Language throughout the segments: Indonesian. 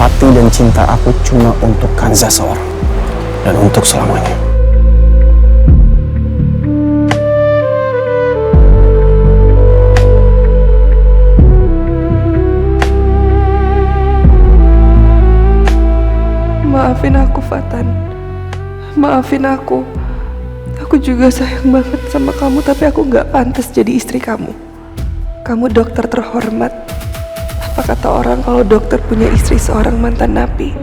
hati dan cinta aku cuma untuk Kanza seorang. Dan untuk selamanya. Maafin aku, Fatan. Maafin aku. Aku juga sayang banget sama kamu, tapi aku gak pantas jadi istri kamu. Kamu dokter terhormat. Apa kata orang kalau dokter punya istri seorang mantan napi?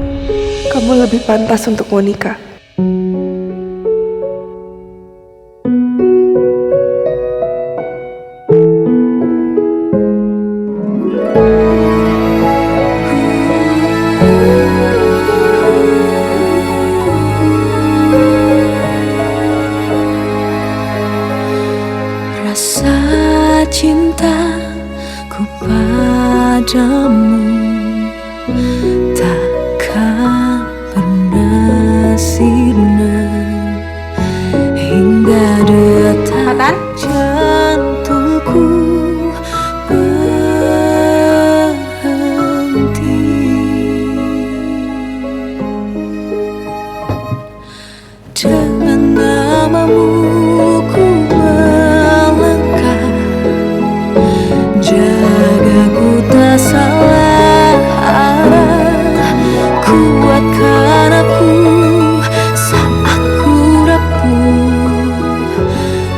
Kamu lebih pantas untuk mau nikah. Rasa cintaku padamu takkan pernah sirna hingga detak jantungku berhenti. Dengan namamu ku melangkah, jagaku tak salah arah, kuatkan aku saat ku rapuh,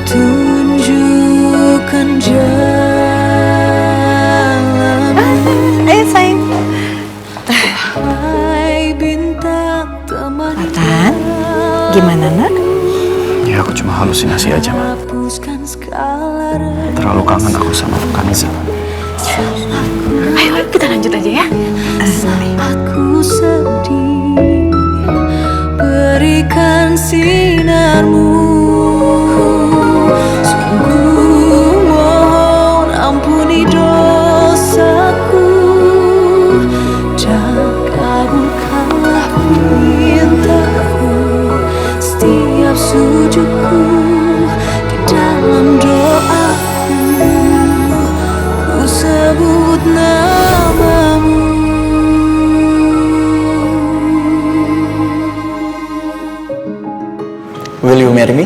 tunjukkan jalanmu. Ayo sayang. Hai bintang teman. Fatan, gimana nak? Ya aku cuma halusinasi aja, Ma. Terlalu kangen aku sama Kanza. Ayo kita lanjut aja ya. Aku sedih, berikan sinarmu. Sungguh mohon ampuni dosaku, dan kabulkanlah perintahku. Setiap sujudku di dalam doaku, ku sebut namamu. Will you marry me?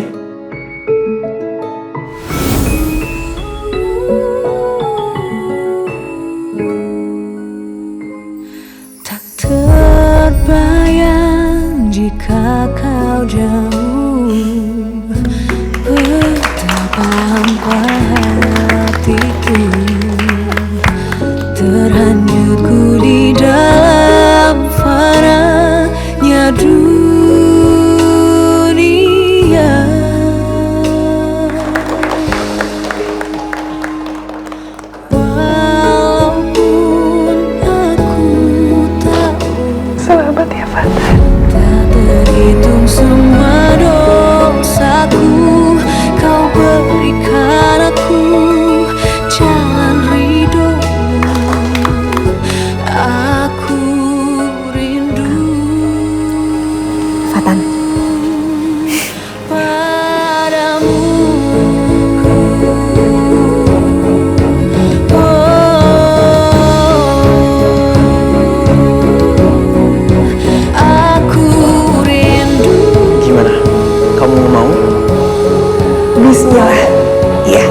Tak terbayang jika kau jauh, betapa hampa hatiku, terhanyutku di dalam fananya dunia. Walaupun aku tahu Selamat ya, Fatan. tak terhitung semua dosaku, kau berikan aku jalan ridhomu. Aku rindu Fatan, padamu. Aku rindu. Gimana? Kamu mau? bismillah. Iya.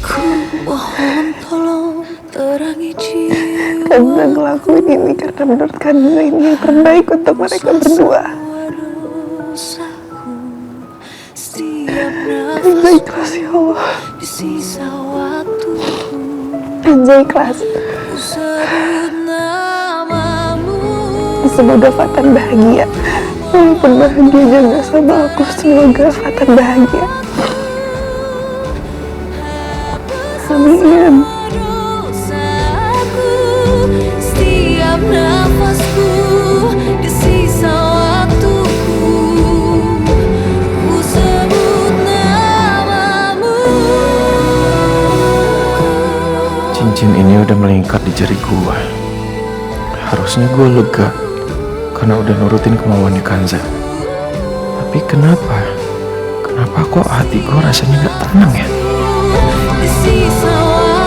Ku mohon tolong terangi jiwa. Kanza ngelakuin ini karena menurut Kanza ini yang terbaik untuk mereka berdua. Kanza ikhlas ya Allah. Di sisa waktuku, Kanza ikhlas. ku sebut namamu. Semoga Fatan bahagia. Walaupun bahagianya gak sama aku, semoga Fatan bahagia. Amin. Dosaku, setiap nafasku, di sisa waktuku, ku sebut namamu. Cincin ini udah melingkar di jari gua. Harusnya gua lega karena udah nurutin kemauannya Kanza. Tapi kenapa kok hati gua rasanya gak tenang ya? Di sisa waktuku,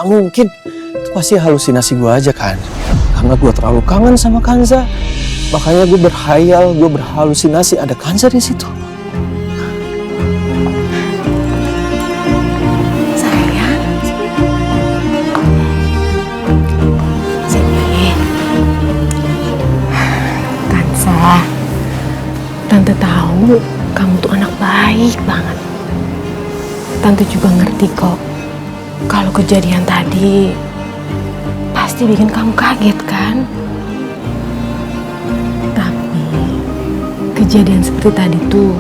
Gak mungkin. Itu pasti halusinasi gue aja kan. Karena gue terlalu kangen sama Kanza. Makanya gue berhayal, gue berhalusinasi ada Kanza di situ. Sayang. Sini. Kansa. Tante tahu kamu tuh anak baik banget. Tante juga ngerti kok. Kalau kejadian tadi pasti bikin kamu kaget kan? Tapi kejadian seperti tadi tuh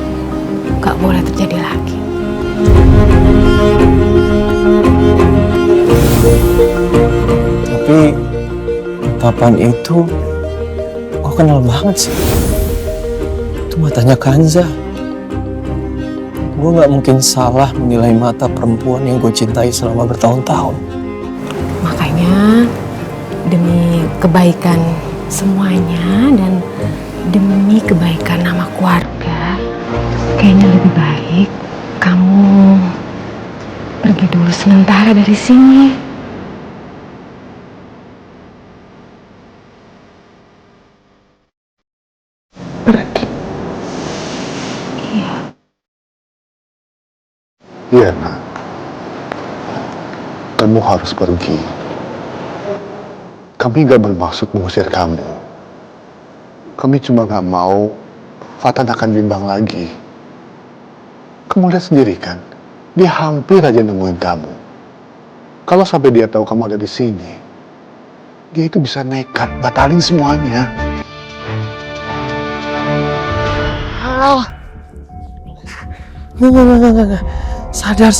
gak boleh terjadi lagi. Tapi tatapan itu gue kenal banget sih. Itu matanya Kanza. Gue gak mungkin salah menilai mata perempuan yang gue cintai selama bertahun-tahun. Makanya demi kebaikan semuanya dan demi kebaikan nama keluarga, kayaknya lebih baik kamu pergi dulu sementara dari sini. Pergi. Iya. Iya, nak. Kamu harus pergi. Kami gak bermaksud mengusir kamu. Kami cuma gak mau Fatan akan bimbang lagi. Kamu lihat sendiri kan, dia hampir aja nemuin kamu. Kalau sampai dia tahu kamu ada di sini, dia itu bisa nekat batalin semuanya. Nggak. Sadar.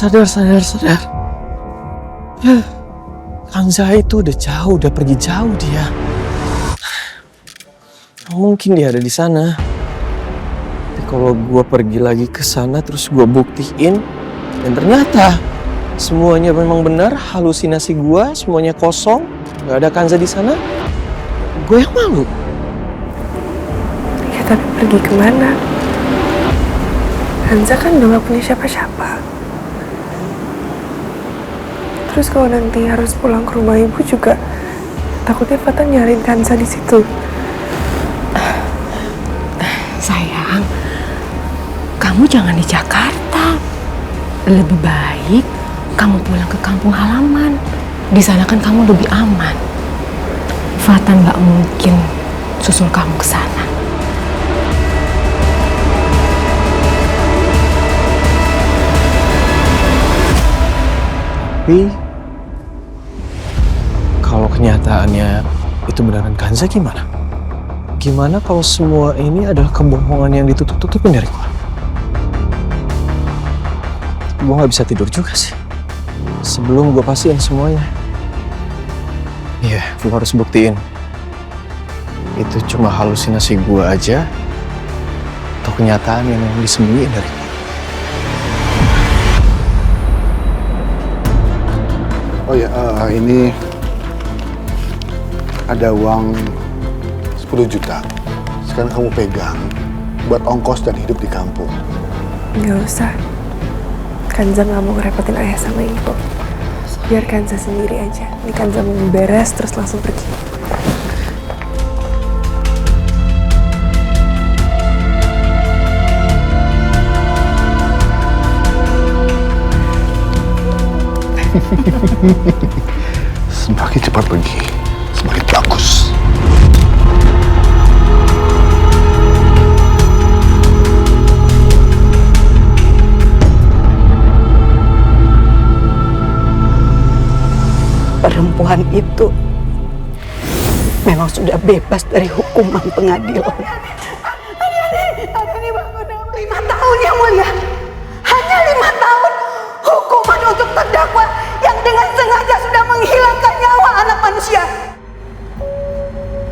Kanza itu udah jauh, udah pergi jauh dia. Mungkin dia ada di sana. Tapi kalau gue pergi lagi ke sana terus gue buktiin dan ternyata semuanya memang benar, halusinasi gue, semuanya kosong, nggak ada Kanza di sana, gue yang malu. Ya tapi pergi kemana? Kanza kan udah gak punya siapa-siapa. Terus kalau nanti harus pulang ke rumah ibu juga, takutnya Fatan nyariin Kanza di situ. Sayang, kamu jangan di Jakarta. Lebih baik kamu pulang ke kampung halaman. Di sana kan kamu lebih aman. Fatan gak mungkin susul kamu ke sana. Tapi kalau kenyataannya itu beneran Kanza gimana? Gimana kalau semua ini adalah kebohongan yang ditutup-tutupin dari gue? Gue gak bisa tidur juga sih sebelum gue pastiin semuanya. Iya, gue harus buktiin itu cuma halusinasi gue aja atau kenyataan yang disembunyiin dari gue. Oh ya, ini ada uang 10 juta. Sekarang kamu pegang buat ongkos dan hidup di kampung. Nggak usah. Kanza nggak mau ngerepotin ayah sama ibu. Biar Kanza sendiri aja. Ini Kanza mau beres terus langsung pergi. Semakin cepat pergi, semakin bagus. Perempuan itu memang sudah bebas dari hukuman pengadilan. Adik-adik, 5 tahun yang mulia. Hanya 5 tahun hukuman untuk terdakwa yang dengan sengaja sudah menghilangkan nyawa anak manusia.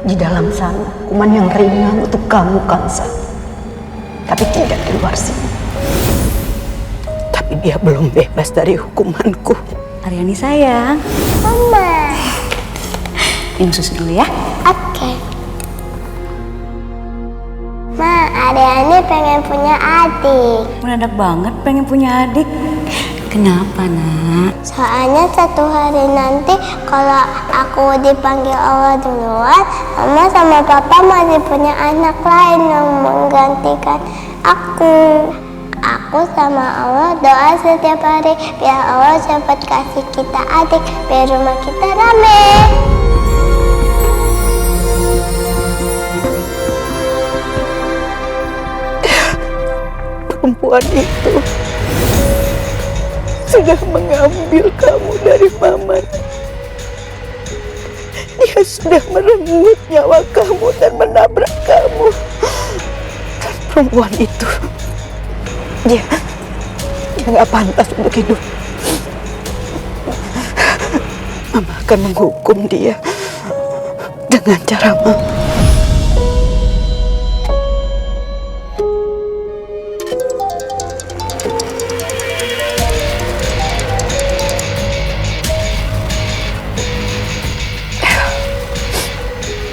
Di dalam sana hukuman yang ringan untuk kamu, Kansa. Tapi tidak di luar sini. Tapi dia belum bebas dari hukumanku. Aryani sayang. Mama. Minum susu dulu ya. Oke. Ma, Aryani pengen punya adik. Mendadak banget pengen punya adik. Kenapa, Nak? Soalnya satu hari nanti kalau aku dipanggil Allah duluan, Mama sama Papa masih punya anak lain yang menggantikan aku. Aku sama Allah doa setiap hari biar Allah cepat kasih kita adik, biar rumah kita rame. Perempuan itu sudah mengambil kamu dari Mama. Dia sudah merenggut nyawa kamu dan menabrak kamu. Dan perempuan itu, dia nggak pantas untuk hidup. Mama akan menghukum dia dengan cara Mama.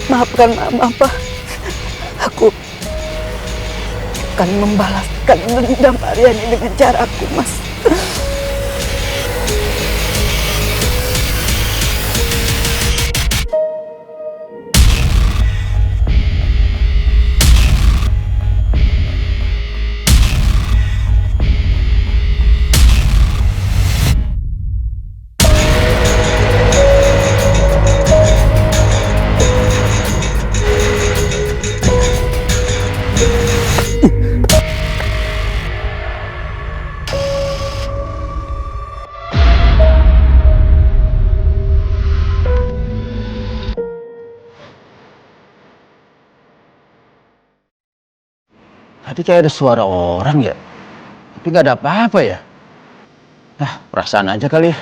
Maafkan Mama, Pak. Aku akan membalaskan dendam Aryani dengan caraku, Mas. Tadi kayak ada suara orang ya, tapi nggak ada apa-apa ya. Perasaan aja kali ya.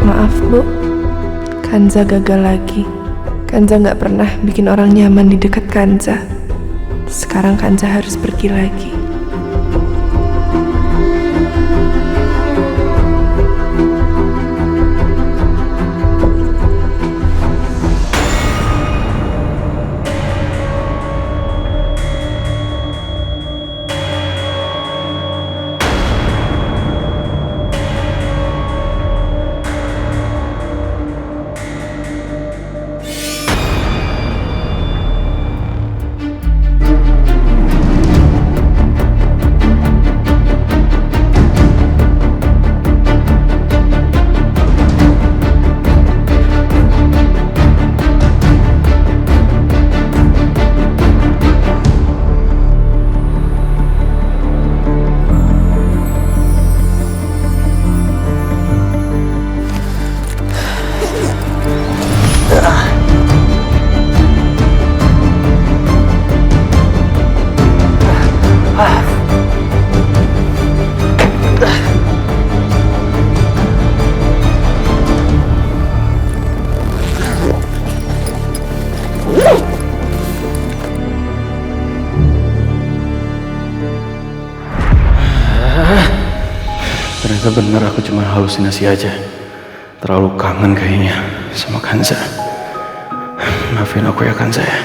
Maaf Bu, Kanza gagal lagi. Kanza nggak pernah bikin orang nyaman di dekat Kanza. Sekarang Kanza harus pergi lagi. Ternyata benar aku cuma halusinasi aja. Terlalu kangen kayaknya sama Kanza. Maafin aku ya Kanza ya.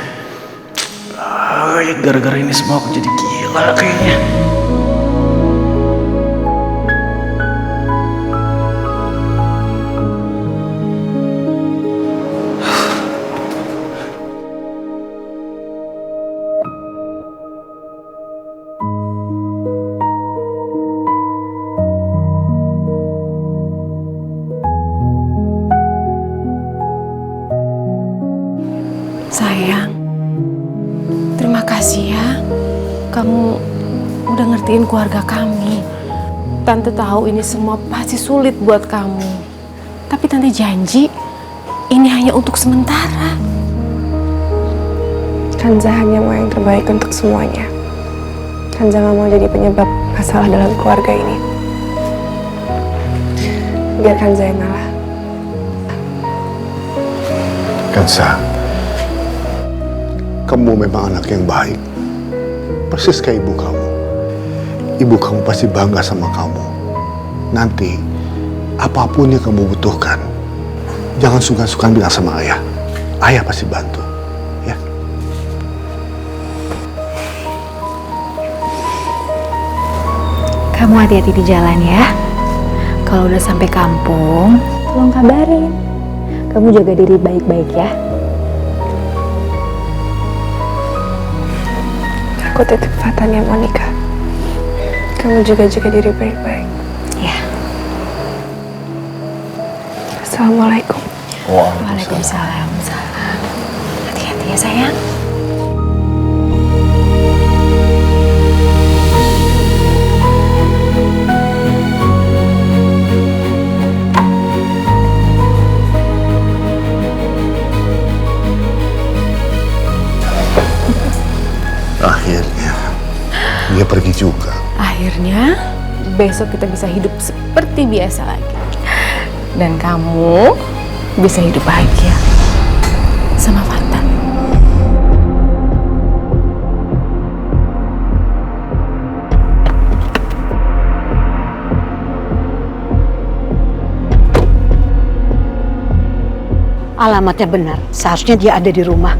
Gara-gara ini semua aku jadi gila kayaknya. Sayang, terima kasih ya. Kamu udah ngertiin keluarga kami. Tante tahu ini semua pasti sulit buat kamu. Tapi Tante janji, ini hanya untuk sementara. Kanza hanya mau yang terbaik untuk semuanya. Kanza gak mau jadi penyebab masalah dalam keluarga ini. biarkan saya ngalah. Kansa, kamu memang anak yang baik. Persis kayak ibu kamu. Ibu kamu pasti bangga sama kamu. Nanti, apapun yang kamu butuhkan, jangan sungkan-sungkan bilang sama ayah. Ayah pasti bantu. Ya. Kamu hati-hati di jalan ya. Kalau udah sampai kampung, tolong kabarin. Kamu jaga diri baik-baik ya. Aku titip Fatan ya, Monica. Kamu juga jaga diri baik-baik. Ya. Assalamualaikum. Waalaikumsalam. Hati-hati ya sayang. Akhirnya, dia pergi juga. Akhirnya, besok kita bisa hidup seperti biasa lagi. Dan kamu bisa hidup bahagia sama Fatan. Alamatnya benar, seharusnya dia ada di rumah.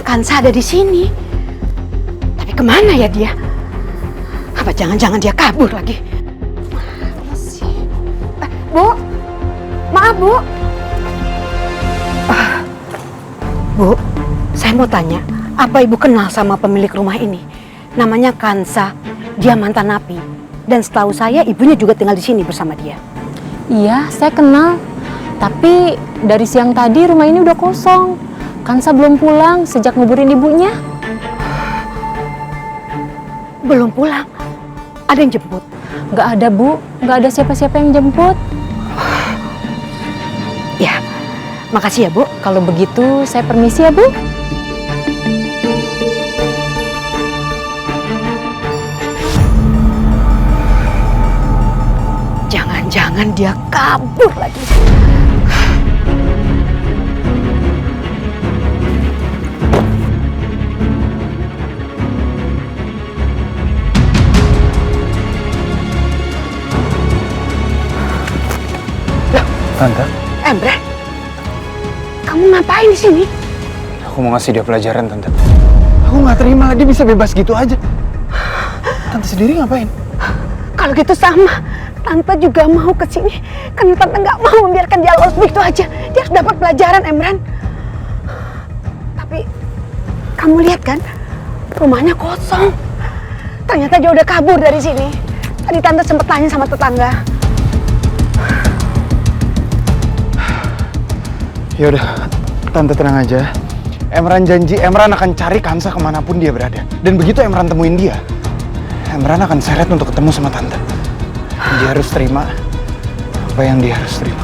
Kansa ada di sini. Tapi kemana ya dia? Apa jangan-jangan dia kabur lagi? Mana sih? Bu, maaf Bu. Bu, saya mau tanya, apa Ibu kenal sama pemilik rumah ini? Namanya Kansa, dia mantan napi. Dan setahu saya ibunya juga tinggal di sini bersama dia. Iya, saya kenal. Tapi dari siang tadi rumah ini udah kosong. Kansa belum pulang sejak nguburin ibunya. Belum pulang? Ada yang jemput? Nggak ada, Bu. Nggak ada siapa-siapa yang jemput. Ya, makasih ya, Bu. Kalau begitu, saya permisi ya, Bu. Jangan-jangan dia kabur lagi. Tante, Emre, kamu ngapain di sini? aku mau ngasih dia pelajaran, Tante. Aku nggak terima dia bisa bebas gitu aja. Tante sendiri ngapain? Kalau gitu sama, Tante juga mau ke sini karena Tante nggak mau membiarkan dia lolos begitu aja. Dia harus dapat pelajaran, Emran. Tapi kamu lihat kan, rumahnya kosong. Ternyata dia udah kabur dari sini. Tadi Tante sempat tanya sama tetangga. Ya udah, Tante tenang aja. Emran janji Emran akan cari Kansa kemanapun dia berada. Dan begitu Emran temuin dia, Emran akan seret untuk ketemu sama Tante. Dia harus terima apa yang dia harus terima.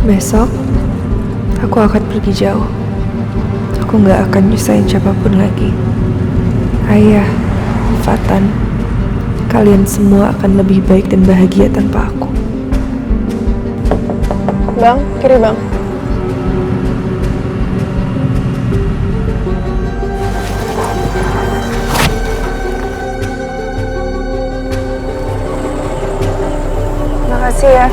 Besok, aku akan pergi jauh. Aku nggak akan nyusahin siapapun lagi. Ayah, Fatan, kalian semua akan lebih baik dan bahagia tanpa aku. Bang, kiri bang. Makasih ya.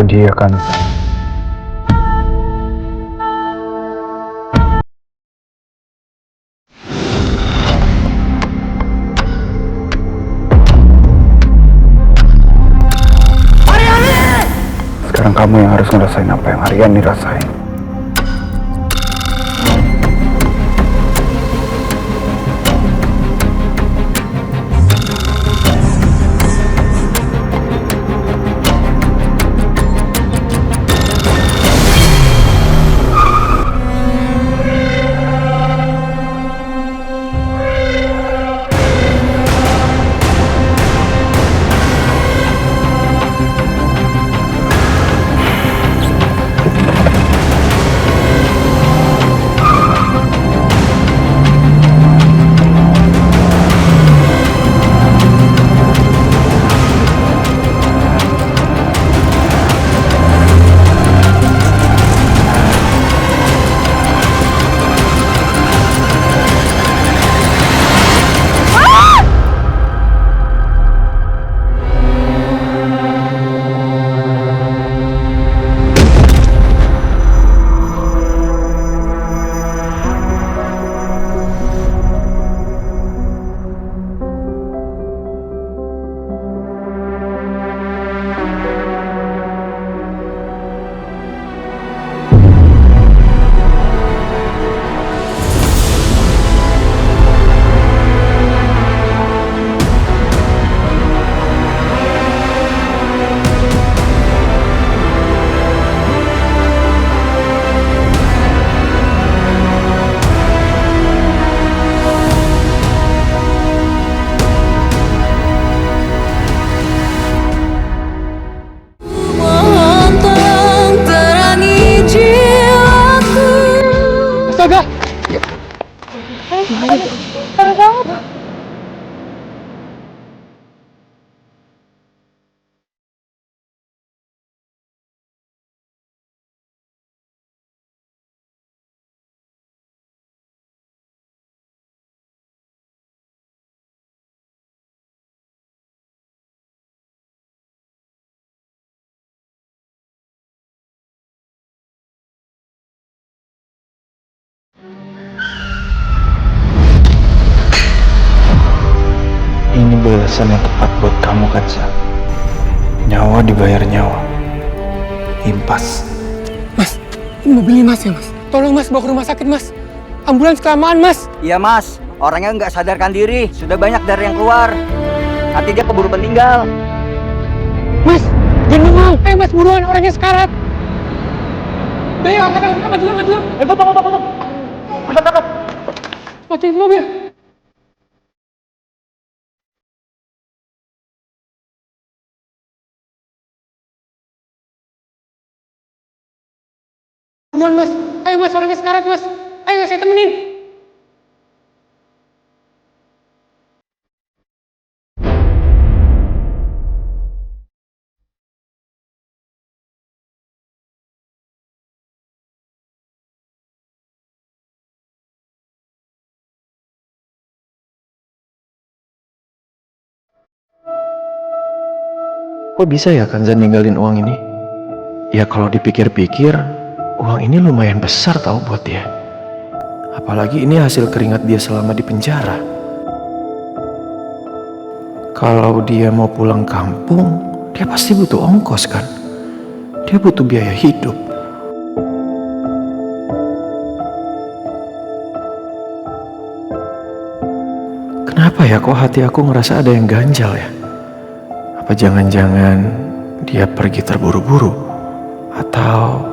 Itu dia kan. Sekarang kamu yang harus ngerasain apa yang Aryani rasain. Ini balasan yang tepat buat kamu kan, Sa. Nyawa dibayar nyawa. Impas. Mas, ini mobilnya Mas ya, Mas. Tolong Mas, bawa ke rumah sakit, Mas. Ambulans kelamaan, Mas. Iya, Mas. Orangnya nggak sadarkan diri. Sudah banyak dari yang keluar. Nanti dia keburu meninggal. Mas, jangan bengong. Ayo Mas, buruan, orangnya sekarat. Udah yuk, angkat dulu. Angkat. Matiin mobil. Buruan Mas, ayo Mas, orangnya sekarat Mas. Ayo saya temenin. Kok bisa ya Kanza ninggalin uang ini? Ya kalau dipikir-pikir, uang ini lumayan besar tau buat dia. Apalagi ini hasil keringat dia selama di penjara. Kalau dia mau pulang kampung, dia pasti butuh ongkos kan? Dia butuh biaya hidup. Kenapa ya kok hati aku ngerasa ada yang ganjal ya? Apa jangan-jangan dia pergi terburu-buru? Atau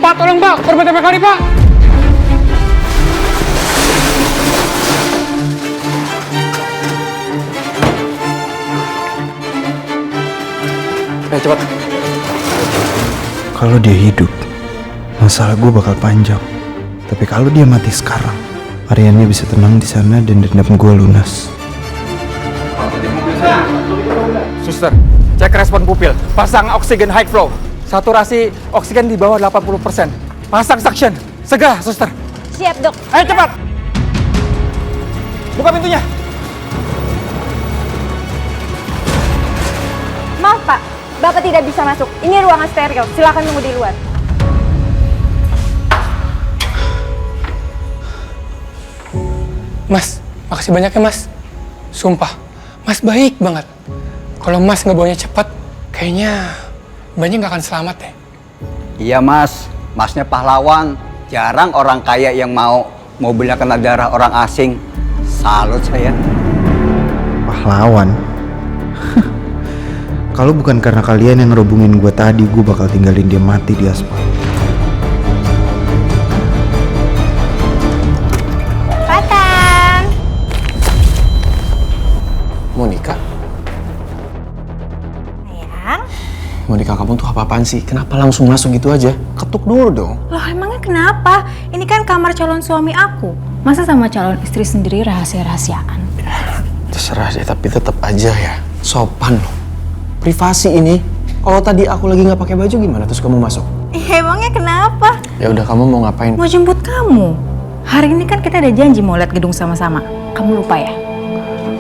Pak, tolong Pak, korban TPK kali Pak. Ayo cepat. Kalau dia hidup, masalah gue bakal panjang. Tapi kalau dia mati sekarang, Aryani bisa tenang di sana dan dendam gue lunas. Suster, cek respon pupil. Pasang oksigen high flow. Saturasi oksigen di bawah 80%. Pasang suction. Segera, suster. Siap, Dok. Ayo cepat. Buka pintunya. Maaf, Pak. Bapak tidak bisa masuk. Ini ruangan steril. Silakan tunggu di luar. Mas, makasih banyak ya Mas. Sumpah, Mas baik banget. Kalau Mas ngebawanya cepat, kayaknya banyak nggak akan selamat deh. Iya Mas, Masnya pahlawan. Jarang orang kaya yang mau mobilnya kena darah orang asing. Salut saya. Pahlawan? Kalau bukan karena kalian yang ngerubungin gue tadi, gue bakal tinggalin dia mati di aspal. Fatan. Monica? Sayang. Monica, kamu tuh apa-apaan sih? Kenapa langsung masuk gitu aja? Ketuk dulu dong. Loh, emangnya kenapa? Ini kan kamar calon suami aku. Masa sama calon istri sendiri rahasia-rahasiaan? Terserah deh, tapi tetap aja ya. Sopan loh. Privasi ini. Kalau tadi aku lagi nggak pakai baju gimana terus kamu masuk? Emangnya kenapa? Ya udah, kamu mau ngapain? Mau jemput kamu. Hari ini kan kita ada janji mau lihat gedung sama-sama. Kamu lupa ya?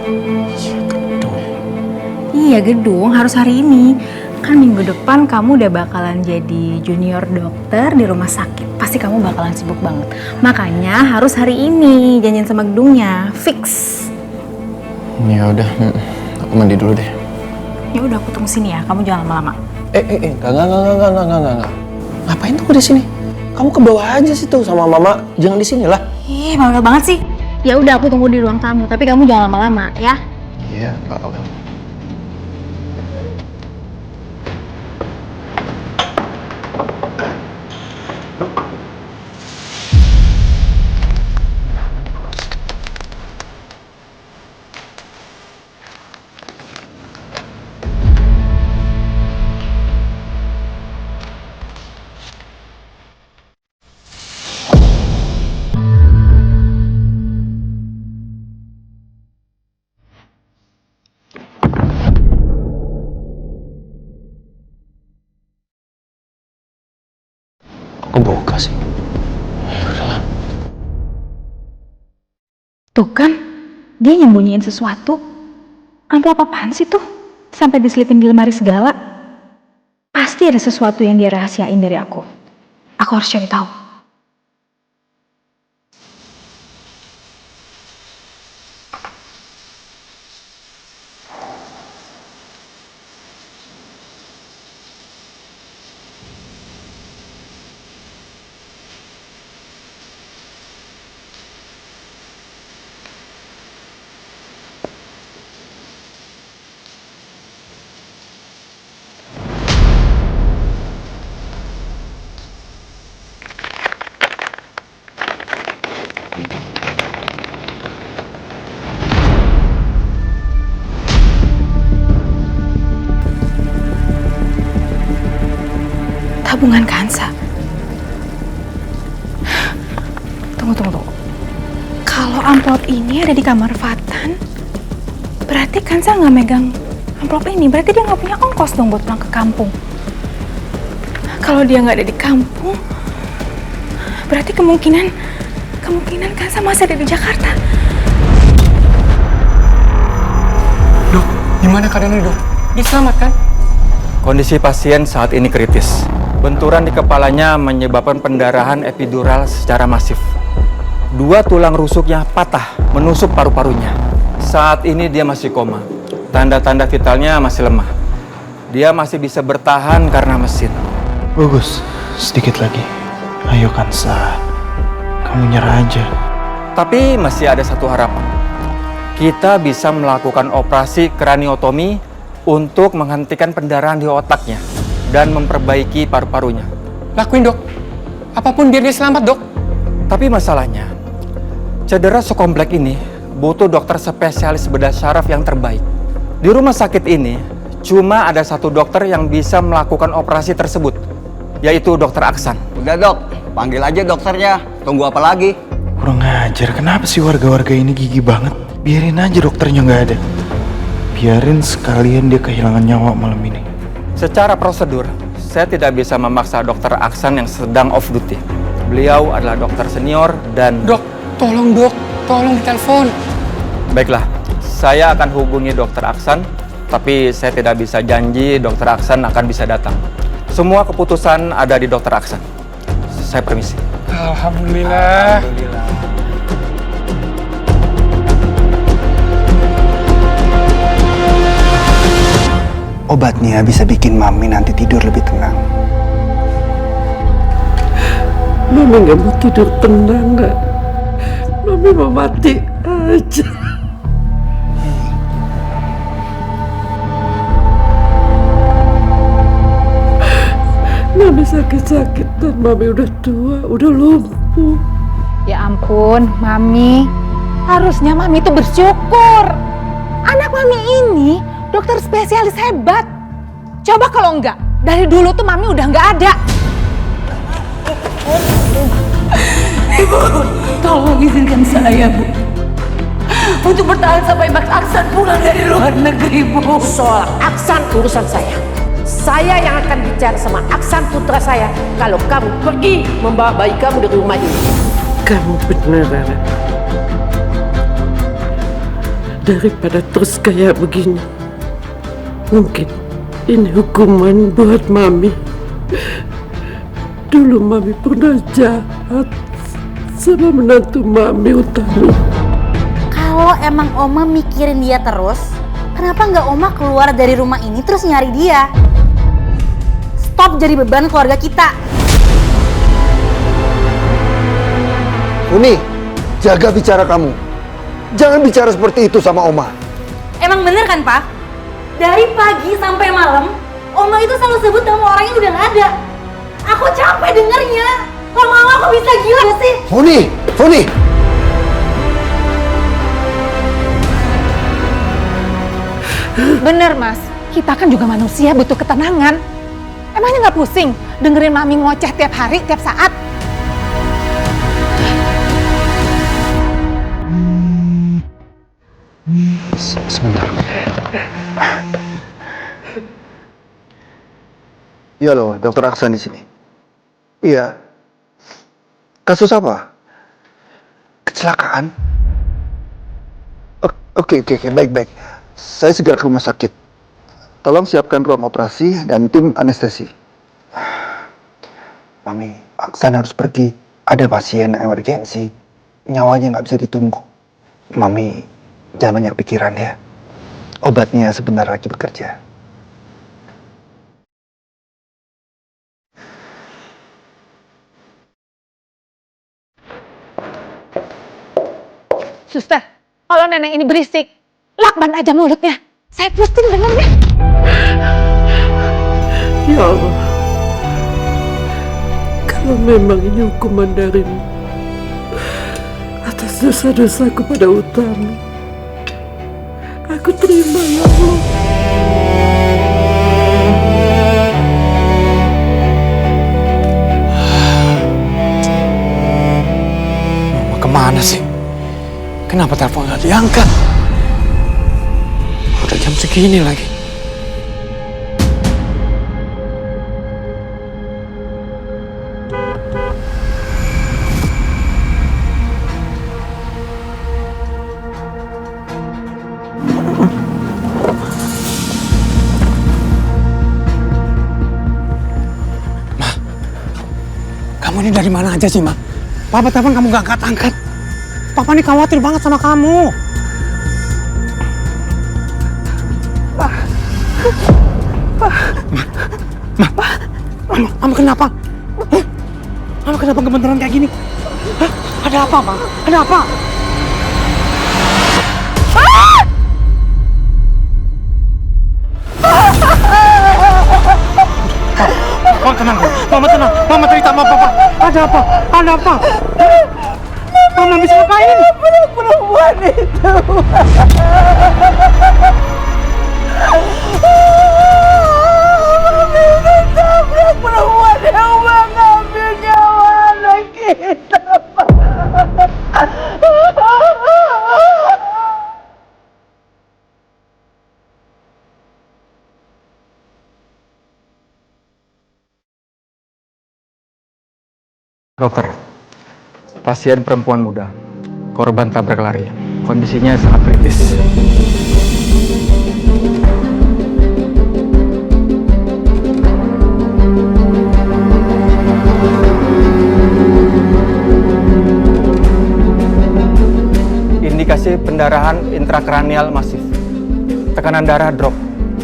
Gedung. Iya, gedung harus hari ini. Kan minggu depan kamu udah bakalan jadi junior dokter di rumah sakit. Pasti kamu bakalan sibuk banget. Makanya harus hari ini janjian sama gedungnya. Fix. Ya udah, aku mandi dulu deh. Ya udah, aku tunggu sini ya. Kamu jangan lama-lama. Enggak. Ngapain tuh di sini? Kamu ke bawah aja sih tuh sama mama. Jangan di sini lah. Ih, bawel banget sih. Ya udah, aku tunggu di ruang tamu. Tapi kamu jangan lama-lama ya. Iya, bawel. Kebuka sih. Udahlah. Tuh kan, dia nyembunyiin sesuatu. Amplop apaan sih tuh? Sampai diselipin di lemari segala. Pasti ada sesuatu yang dia rahasiain dari aku. Aku harus cari tahu. Tabungan Kansa. Tunggu. Kalau amplop ini ada di kamar Fatan, berarti Kansa nggak megang amplop ini. Berarti dia nggak punya ongkos dong buat pulang ke kampung. Kalau dia nggak ada di kampung, berarti kemungkinan Kemungkinan Kansa masih ada di Jakarta. Dok, gimana keadaannya dok? Dia selamat kan? Kondisi pasien saat ini kritis. Benturan di kepalanya menyebabkan pendarahan epidural secara masif. 2 tulang rusuknya patah, menusuk paru-parunya. Saat ini dia masih koma. Tanda-tanda vitalnya masih lemah. Dia masih bisa bertahan karena mesin. Bagus, sedikit lagi. Ayo Kansa, kamu nyerah aja. Tapi masih ada satu harapan. Kita bisa melakukan operasi kraniotomi untuk menghentikan pendarahan di otaknya dan memperbaiki paru-parunya. Lakuin dok. Apapun biar dia selamat dok. Tapi masalahnya, cedera sekompleks ini butuh dokter spesialis bedah syaraf yang terbaik. Di rumah sakit ini, cuma ada 1 dokter yang bisa melakukan operasi tersebut, yaitu dokter Aksan. Udah dok, panggil aja dokternya. Tunggu apa lagi? Kurang ajar, kenapa sih warga-warga ini gigi banget? Biarin aja dokternya nggak ada. Biarin sekalian dia kehilangan nyawa malam ini. Secara prosedur, saya tidak bisa memaksa dokter Aksan yang sedang off duty. Beliau adalah dokter senior dan... Dok, tolong ditelepon. Baiklah, saya akan hubungi dokter Aksan, tapi saya tidak bisa janji dokter Aksan akan bisa datang. Semua keputusan ada di dokter Aksan. Saya permisi. Alhamdulillah. Obatnya bisa bikin Mami nanti tidur lebih tenang. Mami nggak mau tidur tenang, nggak. Mami mau mati aja. Mami sakit-sakit dan Mami udah tua, udah lumpuh. Ya ampun, Mami. Harusnya Mami itu bersyukur. Anak Mami ini dokter spesialis hebat. Coba kalau enggak, dari dulu tuh Mami udah nggak ada. Ibu, tolong izinkan saya, Bu, untuk bertahan sampai Mas Aksan pulang dari luar negeri, Bu. Soal Aksan urusan saya. Saya yang akan bicara sama Aksan putra saya kalau kamu pergi membawa bayi kamu dari rumah ini. Kamu benar, Rara. Daripada terus kayak begini, mungkin ini hukuman buat Mami. Dulu Mami pernah jahat sama menantu Mami Utami. Kalau emang Oma mikirin dia terus, kenapa nggak Oma keluar dari rumah ini terus nyari dia? Stop jadi beban keluarga kita. Uni, jaga bicara kamu. Jangan bicara seperti itu sama Oma. Emang bener kan, Pak? Dari pagi sampai malam, Oma itu selalu sebut nama orang yang udah nggak ada. Aku capek dengernya. Lama-lama aku bisa gila gak sih? Funi! Bener, Mas. Kita kan juga manusia, butuh ketenangan. Emangnya nggak pusing dengerin Mami ngoceh tiap hari, tiap saat? Sebentar. Iya loh, dokter Aksan di sini. Iya. Kasus apa? Kecelakaan? Oke, baik. Saya segera ke rumah sakit. Tolong siapkan ruang operasi dan tim anestesi. Mami, Aksan harus pergi. Ada pasien emergensi. Nyawanya nggak bisa ditunggu. Mami, jangan banyak pikiran ya. Obatnya sebentar lagi bekerja. Suster, kalau nenek ini berisik, lakban aja mulutnya. Saya pusing dengernya. Ya Allah, kalau memang ini hukuman darimu atas dosa-dosaku pada Utami, aku terima ya Allah. Mama kemana sih? Kenapa telepon gak diangkat? Udah jam segini lagi. Kamu ini dari mana aja sih, Ma? Papa telepon kamu gak angkat-angkat. Papa ini khawatir banget sama kamu. Mama kenapa? Mama kenapa gemeteran kayak gini? Hah? Ada apa, Ma? Ada apa? Mama tenang, Mama tenang. Mama cerita sama Papa. Ada apa? Ada apa? Mama bisa ngapain? Perempuan itu. Tabrak perempuan yang mengambil nyawa anak kita. Dokter, pasien perempuan muda, korban tabrak lari. Kondisinya sangat kritis. Indikasi pendarahan intrakranial masif. Tekanan darah drop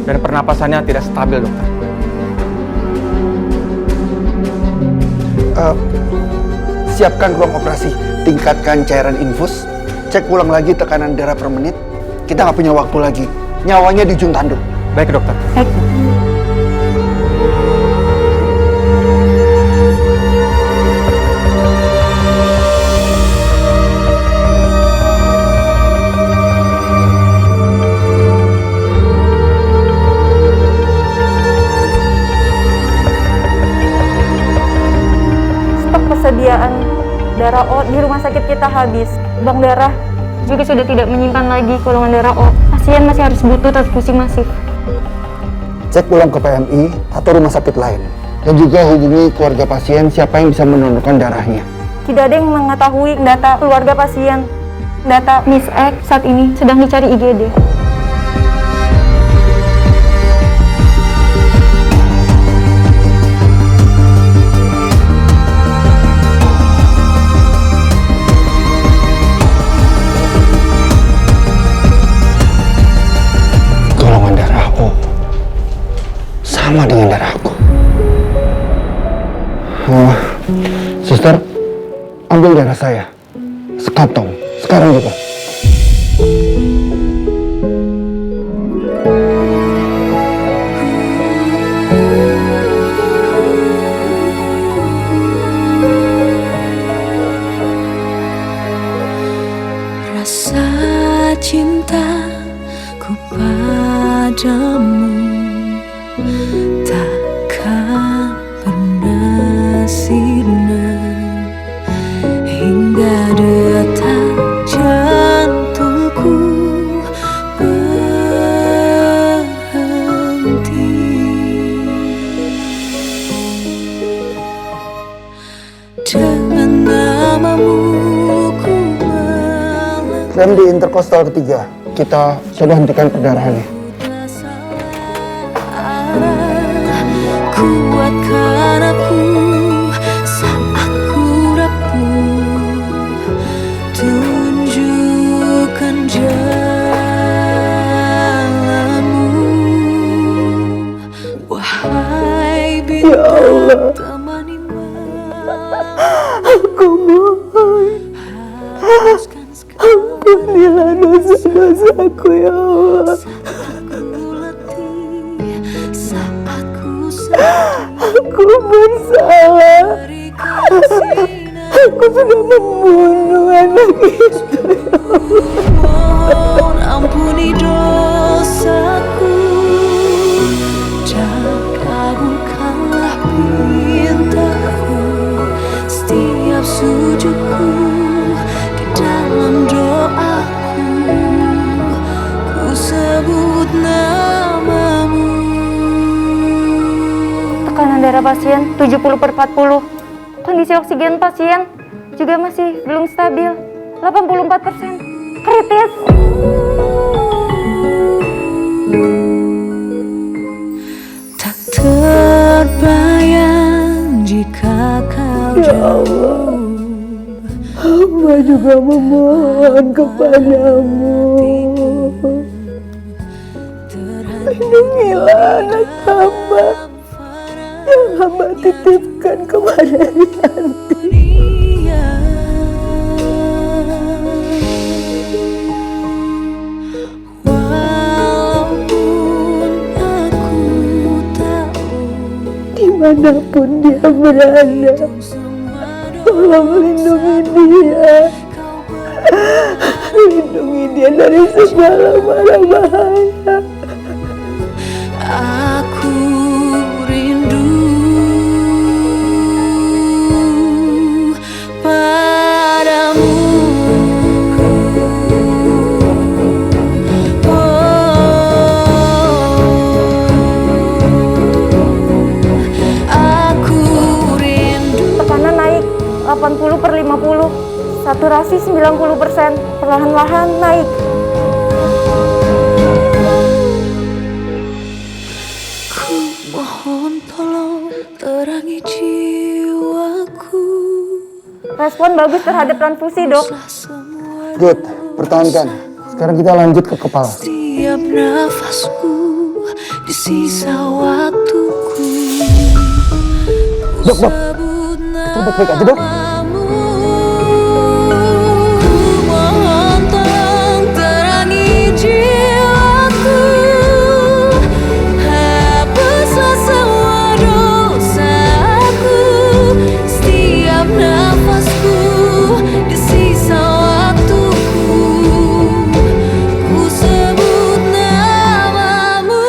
dan pernapasannya tidak stabil, dokter. Siapkan ruang operasi, tingkatkan cairan infus, cek ulang lagi tekanan darah per menit. Kita nggak punya waktu lagi, nyawanya di ujung tanduk. Baik, dokter. Baik. Stok persediaan darah O di rumah sakit kita habis. Bank darah juga sudah tidak menyimpan lagi golongan darah O. Pasien masih harus butuh transfusi masif. Cek ulang ke PMI atau rumah sakit lain. Dan juga hubungi keluarga pasien siapa yang bisa mendonorkan darahnya. Tidak ada yang mengetahui data keluarga pasien. Data Miss X saat ini sedang dicari IGD. Golongan darah O sama dengan darahku. Suster, ambil darah saya sekantong sekarang juga. Rasa cintaku padamu takkan pernah sirna hingga detak jantungku berhenti. Dengan namamu ku Rem di interkostal ketiga. Kita sudah hentikan perdarahannya. kuatkan aku saat ku rapuh, tunjukkan jalanmu, wahai bintang temani Aku mohon, ampunilah dosa-dosaku ya Allah. Aku bersalah. Aku sudah membunuh anak itu ya mohon ampuni dosaku dan kabulkanlah pintaku setiap sujudku di dalam doaku ku sebut namamu. Tekanan darah pasien 70/40. Kondisi oksigen pasien juga masih belum stabil, 84%. Kritis. Tak terbayang jika kau Ya Allah, hamba juga memohon kepadamu. Lindungilah anak hamba yang hamba titipkan kepada Yanti. Dimanapun dia berada, tolong lindungi dia. Lindungi dia dari segala mara bahaya. Aku rindu padamu. Aku rindu. Tekanan naik 80/50. Saturasi 90%. Perlahan-lahan naik. Mohon tolong terangi jiwaku. Respon bagus terhadap transfusi, Dok. Good, pertahankan. Sekarang kita lanjut ke kepala. Setiap nafasku di sisa waktuku. Dok, kita baik-baik aja, Dok. Mohon tolong terangi jiwaku. Hapuslah semua dosaku. Setiap nafasku di sisa waktuku. Ku sebut namamu.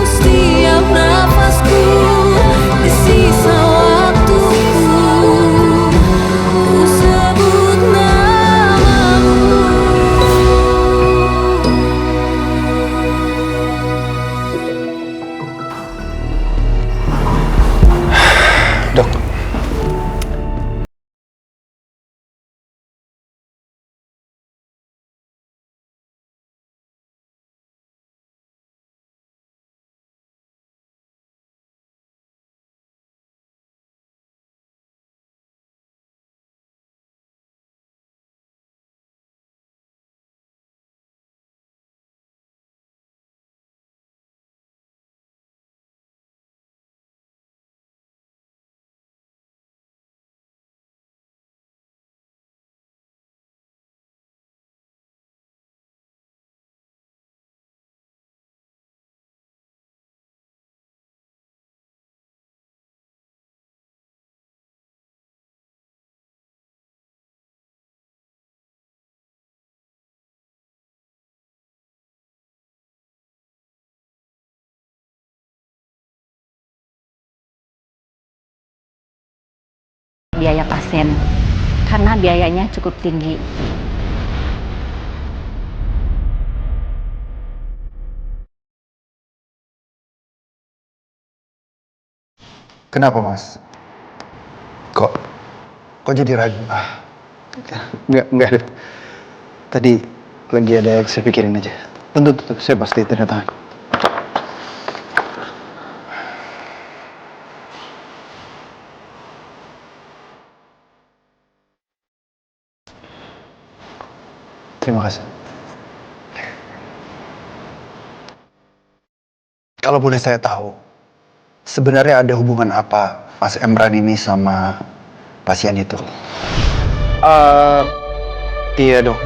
Setiap nafasku di sisa waktuku. Ku sebut namamu. Dok, biaya pasien karena biayanya cukup tinggi. Kenapa, Mas? Kok jadi ragu? Enggak. Tadi lagi ada yang saya pikirin aja. Tentu, saya pasti tanda tangan. Terima kasih. Kalau boleh saya tahu, sebenarnya ada hubungan apa Mas Emran ini sama pasien itu? iya dok.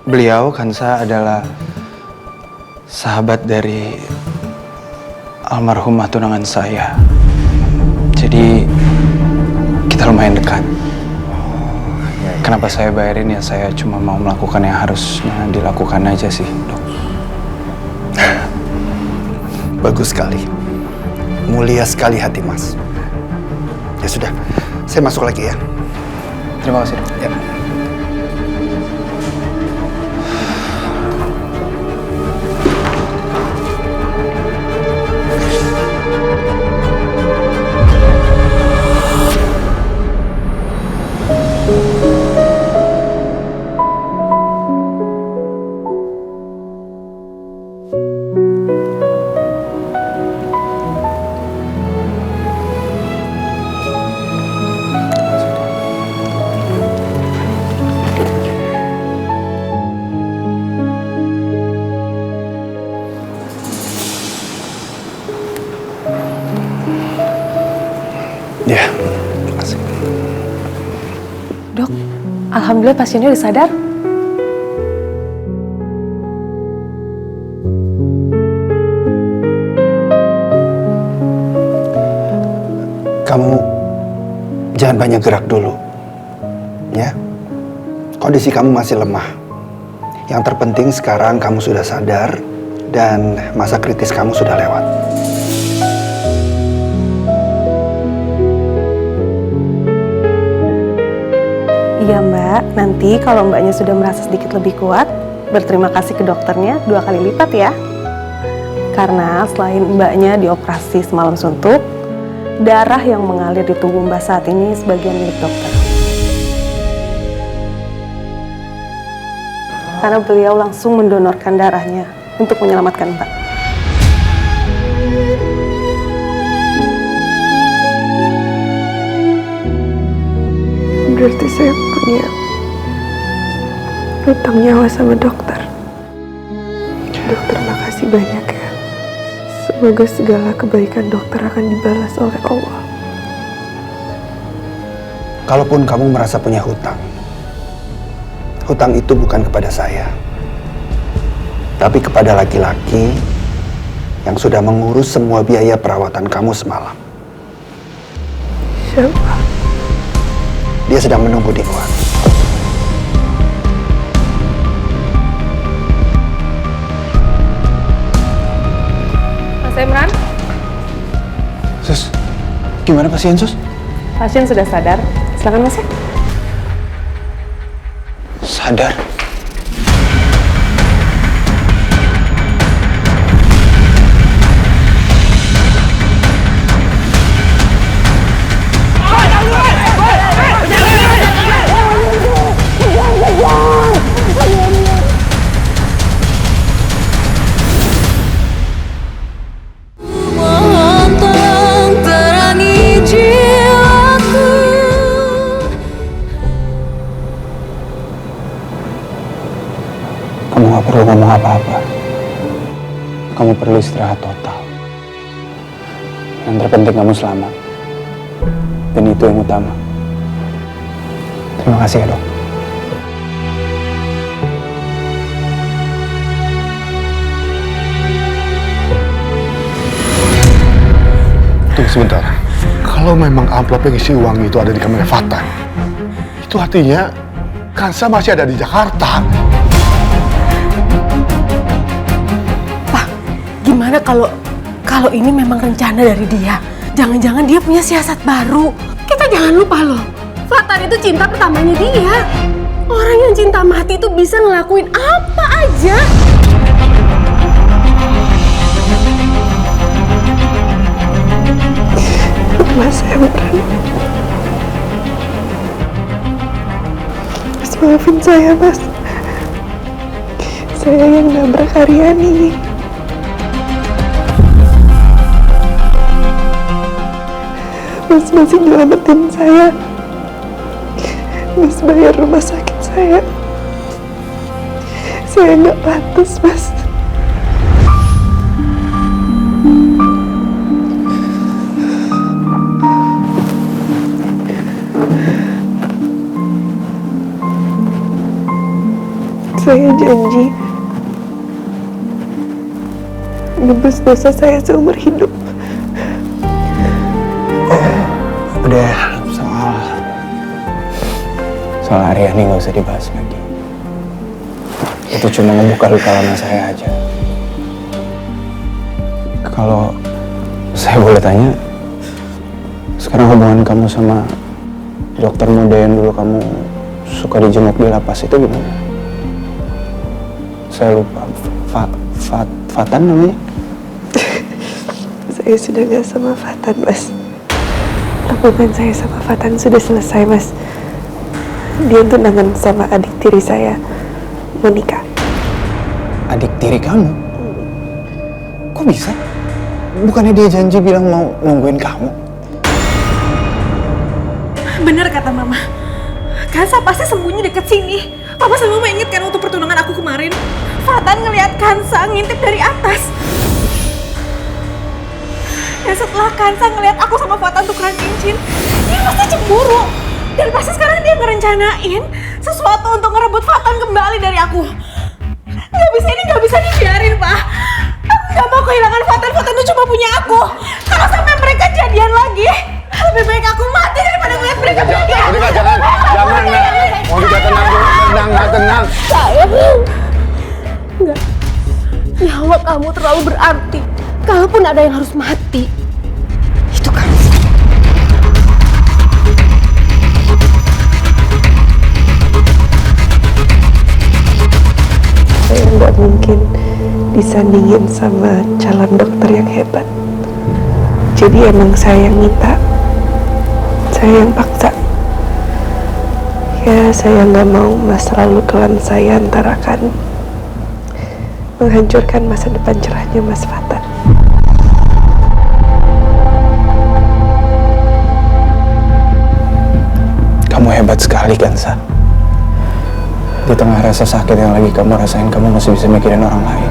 Beliau Kansa adalah sahabat dari almarhumah tunangan saya. Jadi kita lumayan dekat. Kenapa saya bayarin ya, saya cuma mau melakukan yang harusnya dilakukan aja sih, dok. Bagus sekali. Mulia sekali hati Mas. Ya sudah, saya masuk lagi ya. Terima kasih, dok. Ya. Thank you. Dok, alhamdulillah pasiennya udah sadar. Kamu jangan banyak gerak dulu, ya. Kondisi kamu masih lemah. Yang terpenting sekarang kamu sudah sadar dan masa kritis kamu sudah lewat. Iya Mbak, nanti kalau Mbaknya sudah merasa sedikit lebih kuat, berterima kasih ke dokternya 2 kali lipat ya. Karena selain Mbaknya dioperasi semalam suntuk, darah yang mengalir di tubuh Mbak saat ini sebagian milik dokter. Karena beliau langsung mendonorkan darahnya untuk menyelamatkan Mbak. Berarti saya punya hutang nyawa sama dokter. Dokter, makasih banyak ya. Semoga segala kebaikan dokter akan dibalas oleh Allah. Kalaupun kamu merasa punya hutang, hutang itu bukan kepada saya, tapi kepada laki-laki yang sudah mengurus semua biaya perawatan kamu semalam. Siapa? Dia sedang menunggu di luar. Mas Emran? Sus, gimana pasien, Sus? Pasien sudah sadar. Silakan masuk. Sadar? Kamu gak perlu ngomong apa-apa. Kamu perlu istirahat total. Yang terpenting kamu selamat. Dan itu yang utama. Terima kasih ya, Dok. Tunggu sebentar. Kalau memang amplop yang isi uang itu ada di kamarnya Fatan, itu artinya Kansa masih ada di Jakarta. Gimana kalau ini memang rencana dari dia? Jangan-jangan dia punya siasat baru. Kita jangan lupa loh, Fatan itu cinta pertamanya dia. Orang yang cinta mati itu bisa ngelakuin apa aja. Mas Emran, Mas maafin saya Mas. Saya yang nabrak Aryani. Mas masih nyelamatin saya. Mas bayar rumah sakit saya. Saya nggak pantas, Mas. Saya janji nebus dosa saya seumur hidup. Udah, soal Aryani nggak usah dibahas lagi. Itu cuma ngebuka luka lama saya aja. Kalau saya boleh tanya, sekarang hubungan kamu sama dokter muda yang dulu kamu suka dijenguk di lapas itu gimana? Saya lupa, Fatan namanya? Saya sudah gak sama Fatan, Mas. Hubungan saya sama Fatan sudah selesai, Mas. Dia tunangan sama adik tiri saya, Monica. Adik tiri kamu? Kok bisa? Bukannya dia janji bilang mau nungguin kamu? Bener kata Mama. Kansa pasti sembunyi deket sini. Papa sama Mama inget kan waktu pertunangan aku kemarin? Fatan ngeliat Kansa ngintip dari atas. Dan setelah Kansa ngeliat aku sama Fatan tukeran cincin, dia pasti cemburu. Dan pasti sekarang dia ngerencanain sesuatu untuk ngerebut Fatan kembali dari aku. Ini nggak bisa dibiarin, Pak. Aku nggak mau kehilangan Fatan. Fatan itu cuma punya aku. Kalau sampai mereka jadian lagi, lebih baik aku mati daripada ngeliat mereka jadian. Monika, jangan, Nak. Monika, tenang dulu, tenang. Sayang. Enggak. Nyawa kamu terlalu berarti. Kalaupun ada yang harus mati, itu kan. Saya nggak mungkin disandingin sama calon dokter yang hebat. Jadi emang saya yang minta, saya yang paksa. Ya, saya nggak mau masa lalu kelam saya antara kan menghancurkan masa depan cerahnya Mas Fatan. Kamu hebat sekali, Kansa. Di tengah rasa sakit yang lagi kamu rasain, kamu masih bisa mikirin orang lain.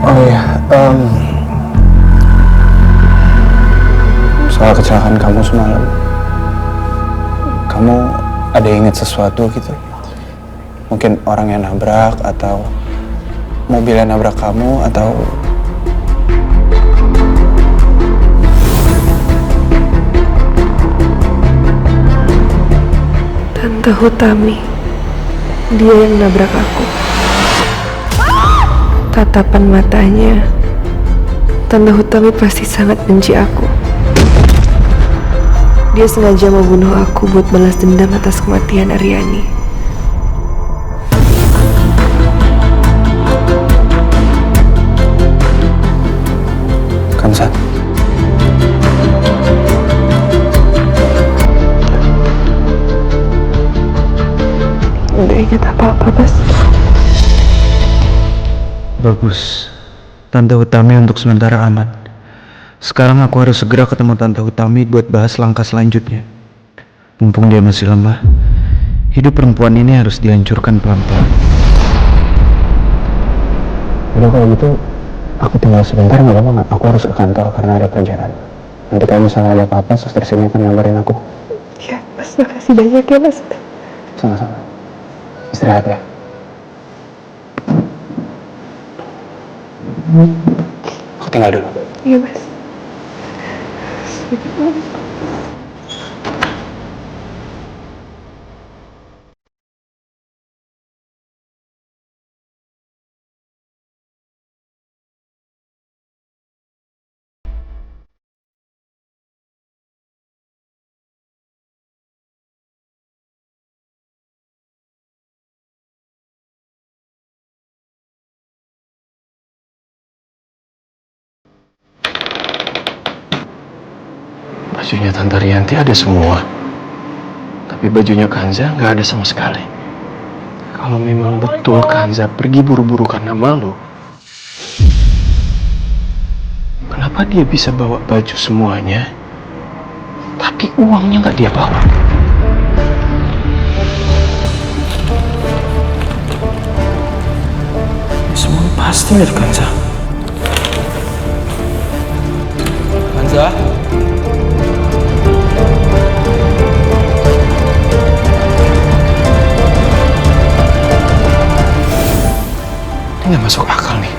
Oh iya, soal kecelakaan kamu semalam, kamu ada ingat sesuatu gitu? Mungkin orang yang nabrak, atau mobil yang nabrak kamu, atau... Tante Hutami, dia yang nabrak aku. Tatapan matanya, Tante Hutami pasti sangat benci aku. Dia sengaja membunuh aku buat balas dendam atas kematian Aryani. Kansa. Udah ingat apa-apa, Bas? Bagus. Tante Hutami untuk sementara aman. Sekarang aku harus segera ketemu Tante Hutami buat bahas langkah selanjutnya. Mumpung dia masih lemah, hidup perempuan ini harus dihancurkan pelan-pelan. Udah kalau gitu, aku tinggal sebentar nggak apa-apa nggak? Aku harus ke kantor karena ada kerjaan. Nanti kalau misalnya ada apa-apa, suster sini akan ngabarin aku. Ya, Mas, makasih banyak ya, Mas. Sama-sama. Istirahat ya. Aku tinggal dulu. Iya, Mas. Bajunya Tante Rianti ada semua, tapi bajunya Kanza nggak ada sama sekali. Kalau memang betul Kanza pergi buru-buru karena malu, kenapa dia bisa bawa baju semuanya, tapi uangnya nggak dia bawa? Semua pasti milik Kanza. Kanza? Ini nggak masuk akal nih.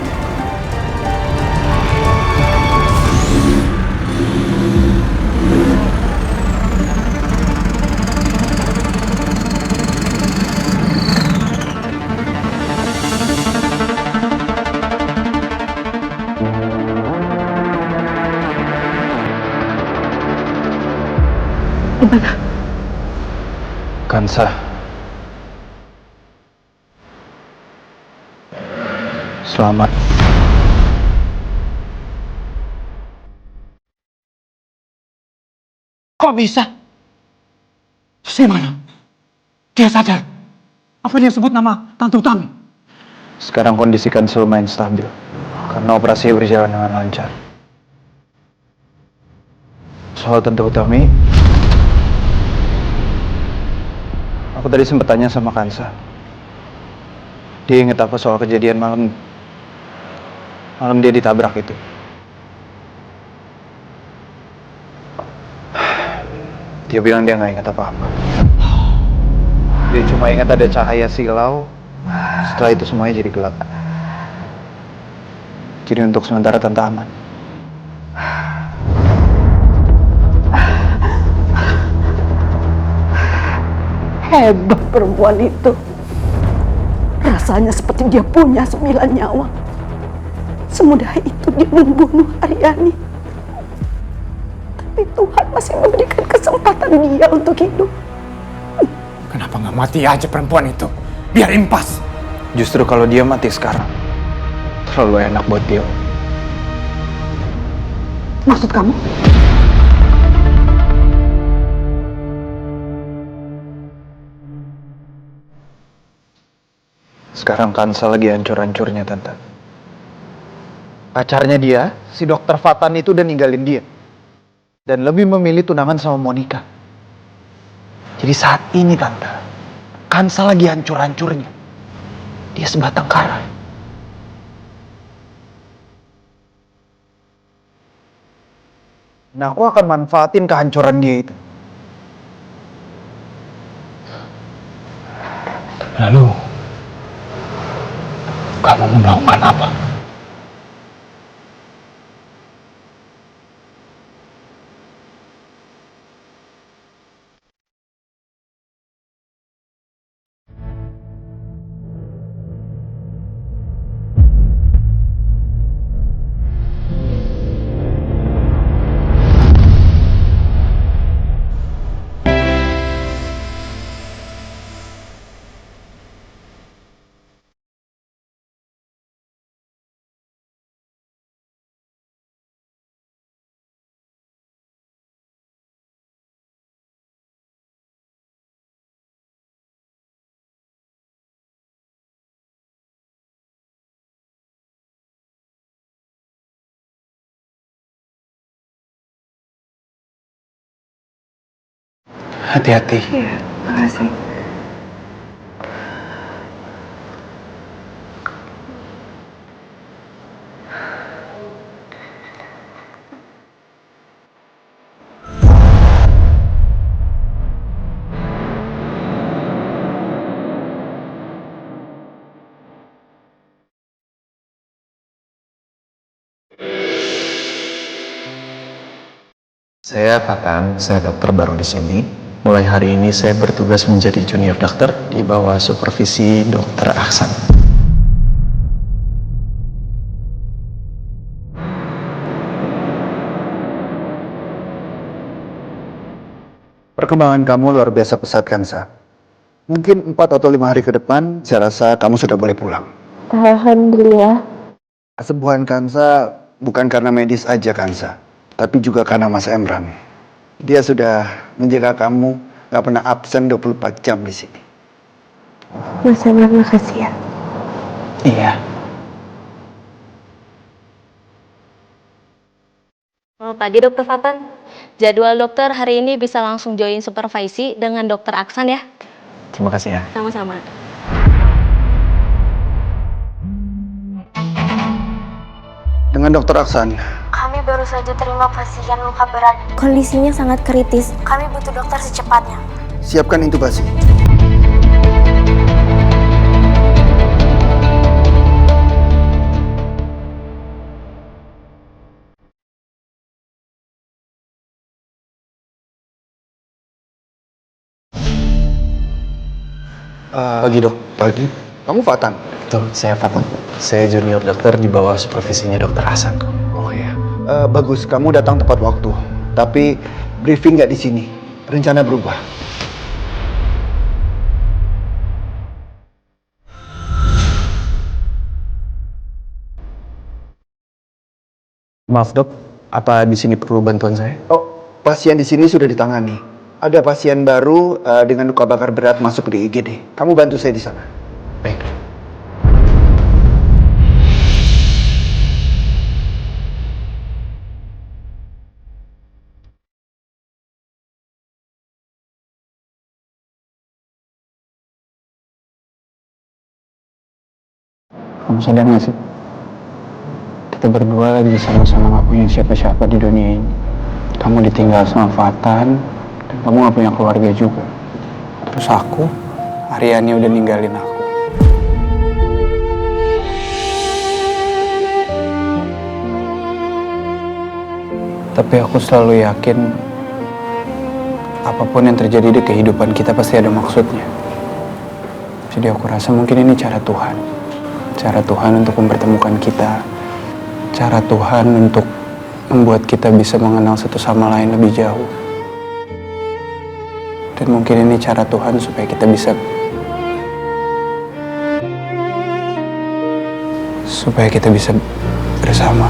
Gimana? Kansa. Selamat. Kok bisa? Terus gimana? Dia sadar? Apa dia sebut nama Tante Hutami? Sekarang kondisi Kansa lumayan stabil karena operasi berjalan dengan lancar. Soal Tante Hutami, aku tadi sempat tanya sama Kansa. Dia inget apa soal kejadian malam dia ditabrak itu? Dia bilang dia nggak ingat apa-apa. Dia cuma ingat ada cahaya silau. Setelah itu semuanya jadi gelap. Jadi untuk sementara Tante aman. Hebat perempuan itu. Rasanya seperti dia punya 9 nyawa. Semudah itu dia membunuh Aryani. Tapi Tuhan masih memberikan kesempatan dia untuk hidup. Kenapa nggak mati aja perempuan itu? Biar impas. Justru kalau dia mati sekarang, terlalu enak buat dia. Maksud kamu? Sekarang Kansa lagi hancur-hancurnya, Tante. Pacarnya dia, si dokter Fatan itu udah ninggalin dia. Dan lebih memilih tunangan sama Monica. Jadi saat ini, Tante, Kansa lagi hancur-hancurnya. Dia sebatang kara. Nah, aku akan manfaatin kehancuran dia itu. Lalu, kamu mau melakukan apa? Hati-hati. Iya, makasih. Saya Fatan, saya dokter baru di sini. Mulai hari ini saya bertugas menjadi junior dokter di bawah supervisi Dokter Aksan. Perkembangan kamu luar biasa pesat, Kansa. Mungkin 4 atau 5 hari ke depan, saya rasa kamu sudah boleh pulang. Alhamdulillah. Kesembuhan Kansa bukan karena medis aja, Kansa, tapi juga karena Mas Emran. Dia sudah menjaga kamu, gak pernah absen 24 jam di sini. Mas Emran, makasih ya. Iya. Selamat pagi Dokter Fatan. Jadwal dokter hari ini bisa langsung join supervisi dengan Dokter Aksan ya. Terima kasih ya. Sama-sama. Dengan Dokter Aksan, Kami baru saja terima pasien luka berat. Kondisinya sangat kritis. Kami butuh dokter secepatnya. siapkan intubasi. Pagi dok. Pagi. Kamu Fatan? Betul, saya Fatan. Saya junior dokter di bawah supervisinya Dokter Hasan. Oh ya. Bagus, kamu datang tepat waktu. Tapi briefing nggak di sini. Rencana berubah. Maaf dok, apa di sini perlu bantuan saya? Oh, pasien di sini sudah ditangani. Ada pasien baru dengan luka bakar berat masuk di IGD. Kamu bantu saya di sana. Baik. Kamu sadar gak sih? Kita berdua lagi sama-sama gak punya siapa-siapa di dunia ini. Kamu ditinggal sama Fatan, dan kamu gak punya keluarga juga. Terus aku, Aryani udah ninggalin aku. Tapi aku selalu yakin apapun yang terjadi di kehidupan kita pasti ada maksudnya. Jadi aku rasa mungkin ini cara Tuhan. Cara Tuhan untuk mempertemukan kita. Cara Tuhan untuk membuat kita bisa mengenal satu sama lain lebih jauh. Dan mungkin ini cara Tuhan supaya kita bisa bersama.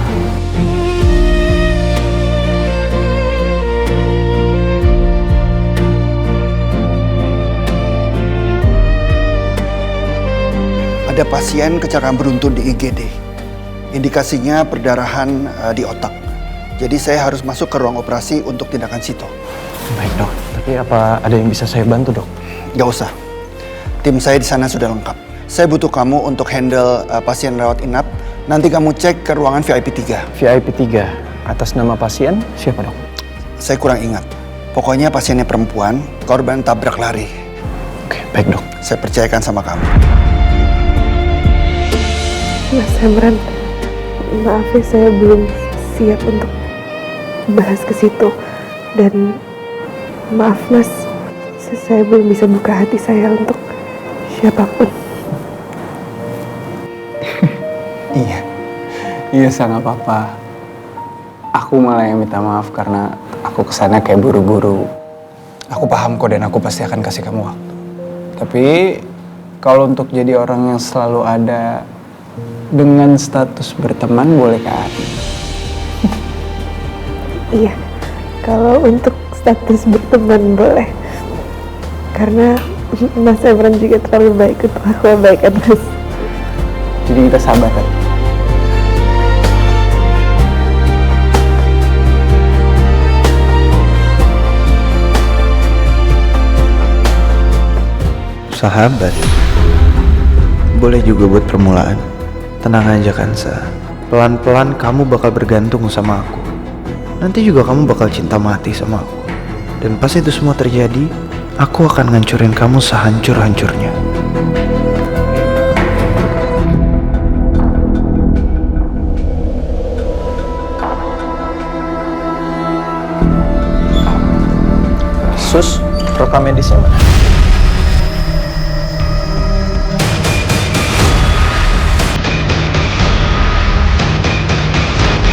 Ada pasien kecelakaan beruntun di IGD. Indikasinya perdarahan di otak. Jadi saya harus masuk ke ruang operasi untuk tindakan sito. Baik dok, tapi apa ada yang bisa saya bantu dok? Gak usah. Tim saya di sana sudah lengkap. Saya butuh kamu untuk handle pasien rawat inap. Nanti kamu cek ke ruangan VIP 3. VIP 3? Atas nama pasien siapa dok? Saya kurang ingat. Pokoknya pasiennya perempuan, korban tabrak lari. Oke, baik dok. Saya percayakan sama kamu. Mas Emran, maaf ya saya belum siap untuk bahas ke situ. Dan maaf Mas, saya belum bisa buka hati saya untuk siapapun. Iya, nggak apa-apa. Aku malah yang minta maaf karena aku kesana kayak buru-buru. Aku paham kok dan aku pasti akan kasih kamu waktu. Tapi kalau untuk jadi orang yang selalu ada dengan status berteman, bolehkah? Iya, kalau untuk status berteman boleh. Karena Mas Emran juga terlalu baik untuk aku abaikan Mas. Jadi kita sahabatan. Sahabat, boleh juga buat permulaan. Tenang aja Kansa, pelan-pelan kamu bakal bergantung sama aku. Nanti juga kamu bakal cinta mati sama aku. Dan pas itu semua terjadi, aku akan ngancurin kamu sehancur-hancurnya. Sus, rekam medisnya mana?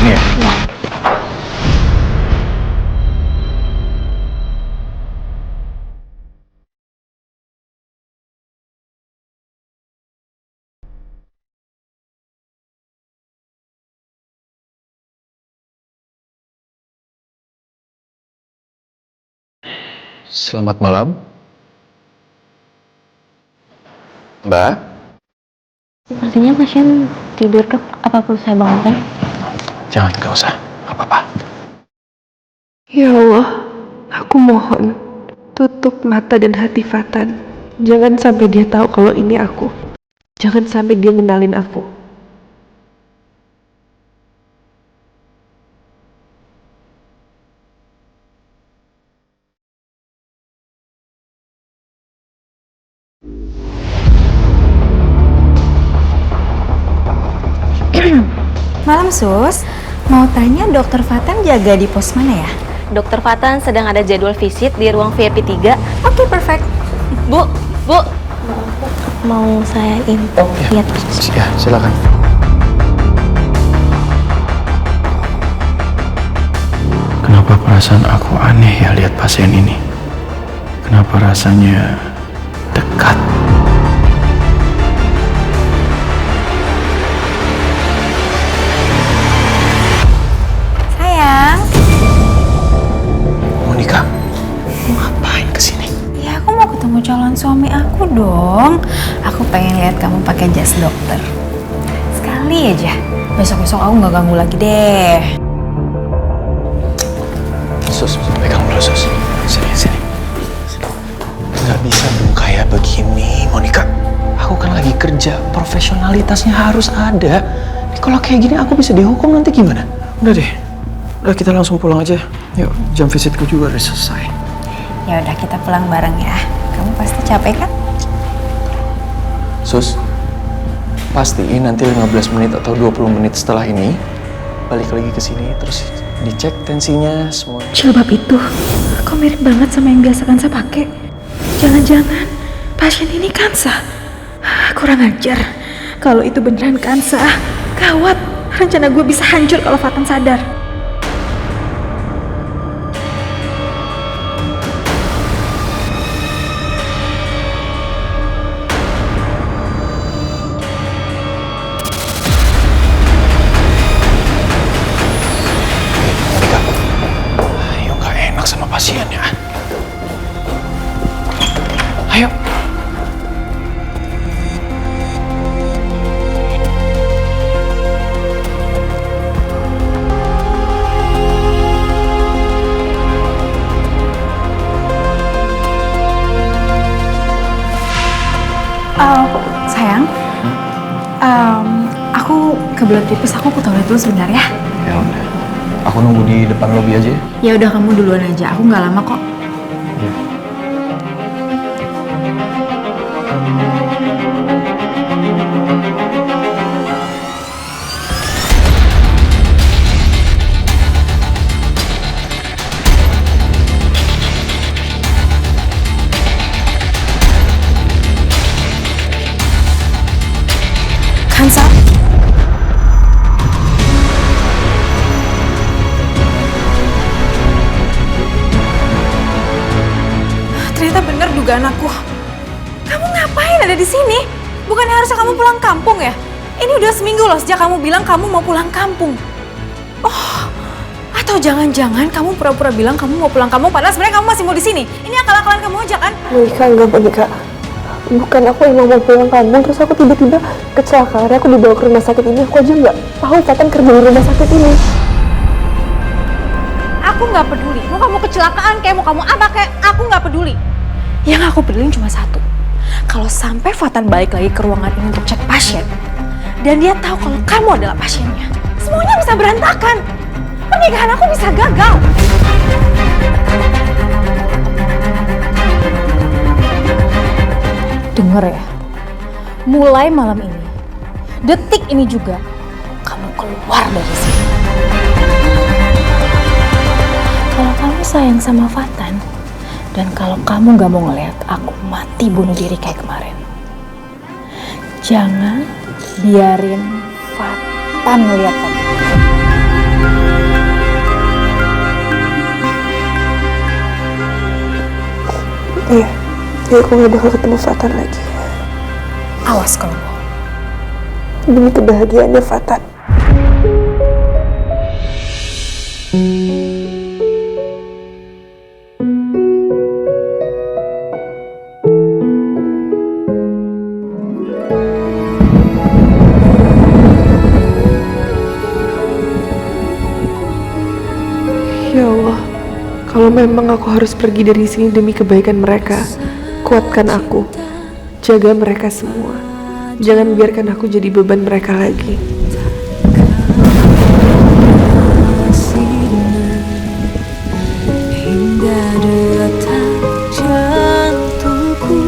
Ini ya? Selamat malam. Mbak? Sepertinya pasien tidur, dok. Apa perlu saya bangunkan? Jangan, gak usah. Gak apa-apa. Ya Allah, aku mohon tutup mata dan hati Fatan. Jangan sampai dia tahu kalau ini aku. Jangan sampai dia ngenalin aku. Malam Sus, mau tanya Dokter Fatan jaga di pos mana ya? Dokter Fatan sedang ada jadwal visit di ruang VIP 3. Oke, perfect. Bu, mau saya lihat. Ya, silakan. Kenapa perasaan aku aneh ya lihat pasien ini? Kenapa rasanya dekat? Sayang. Monica, mau ngapain kesini? Ya aku mau ketemu calon suami aku dong. Aku pengen lihat kamu pakai jas dokter. Sekali aja. Besok-besok aku nggak ganggu lagi deh. Sus, pegang dulu Sus. Sini. Nggak bisa dong kayak begini, Monica. Aku kan lagi kerja, profesionalitasnya harus ada. Kalau kayak gini aku bisa dihukum nanti gimana? Udah deh, udah kita langsung pulang aja. Yuk, jam visitku juga udah selesai. Ya udah kita pulang bareng ya. Kamu pasti capek kan? Sus, pastiin nanti 15 menit atau 20 menit setelah ini balik lagi ke sini terus dicek tensinya semua. Jilbab itu kok mirip banget sama yang biasa Kansa pakai. Jangan-jangan pasien ini Kansa. Kurang ajar. Kalau itu beneran Kansa, gawat. Rencana gue bisa hancur kalau Fatan sadar. Ayo, gak enak sama pasiennya. Ayo. Sayang, aku kebelet pipis, aku ke toilet dulu sebentar ya. Ya udah, aku nunggu di depan lobi aja ya. Ya udah kamu duluan aja, aku nggak lama kok. Kansa. Ternyata bener dugaan aku. Kamu ngapain ada di sini? Bukannya harusnya kamu pulang kampung ya? Ini udah seminggu loh sejak kamu bilang kamu mau pulang kampung. Oh, atau jangan-jangan kamu pura-pura bilang kamu mau pulang kampung padahal sebenarnya kamu masih mau di sini. Ini akal-akalan kamu aja kan? Monika, enggak Monika. Bukan aku emang mau pulang kampung, terus aku tiba-tiba kecelakaan. Aku dibawa ke rumah sakit ini, aku aja nggak tahu Fatan kerja di rumah sakit ini. Aku nggak peduli, mau kamu kecelakaan kayak mau kamu apa kayak, aku nggak peduli. Yang aku peduli cuma satu. Kalau sampai Fatan balik lagi ke ruangan ini untuk cek pasien, dan dia tahu kalau kamu adalah pasiennya, semuanya bisa berantakan. Pernikahan aku bisa gagal. Dengar ya, mulai malam ini, detik ini juga, kamu keluar dari sini. Kalau kamu sayang sama Fatan, dan kalau kamu gak mau ngelihat aku mati bunuh diri kayak kemarin, jangan biarin Fatan ngelihat kamu. Iya, aku gak bakal ketemu Fatan lagi. Awas kalau mau. Demi kebahagiaannya Fatan. Ya Allah, kalau memang aku harus pergi dari sini demi kebaikan mereka, kuatkan aku, jaga mereka semua. Jangan biarkan aku jadi beban mereka lagi. Hingga detak jantungku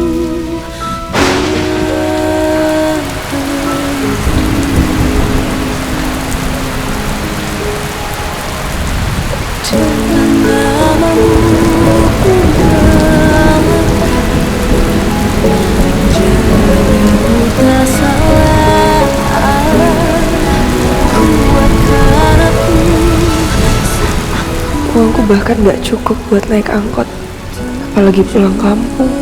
dengan namamu ku tak salah kuatkan aku. Uangku bahkan gak cukup buat naik angkot, apalagi pulang kampung.